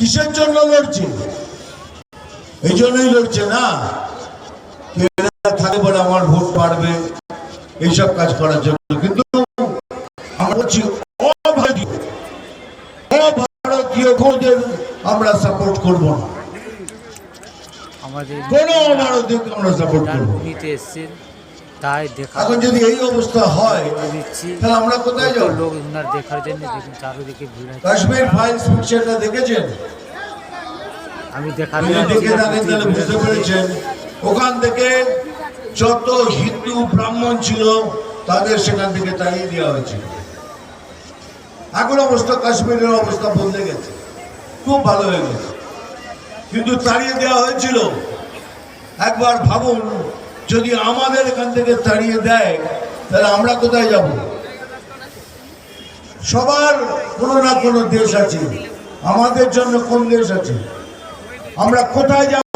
কিসের জন্য লড়ছে? এই জন্যই লড়ছে না থাকে বলে আমার ভোট পারবে এইসব কাজ করার জন্য। কিন্তু আমরা বলছি অভারতীয়দের আমরা সাপোর্ট করব না, আমাদের কোনো অভারতীয়কে আমরা সাপোর্ট করব না। তাই দেখা এখন যদি এই অবস্থা হয় তাহলে আমরা কোথায় যাব? লোক উনার দেখার জন্য দেখুন চারিদিকে ভিড়। কাশ্মীর ফাইলস পিকচারটা দেখেছেন? আমি দেখার দেখে থাকেন তাহলে বুঝতে পেরেছেন ওখান থেকে যত হিন্দু ব্রাহ্মণ ছিল তাদের সেখান থেকে তাড়িয়ে দেওয়া হয়েছিল। এখন অবস্থা কাশ্মীরের অবস্থা বদলে গেছে, খুব ভালো হয়ে গেছে, কিন্তু তাড়িয়ে দেওয়া হয়েছিল। একবার ভাবুন যদি আমাদের এখান থেকে তাড়িয়ে দেয় তাহলে আমরা কোথায় যাব? সবার কোনো না কোনো দেশ আছে, আমাদের জন্য কোন দেশ আছে? আমরা কোথায় যাব?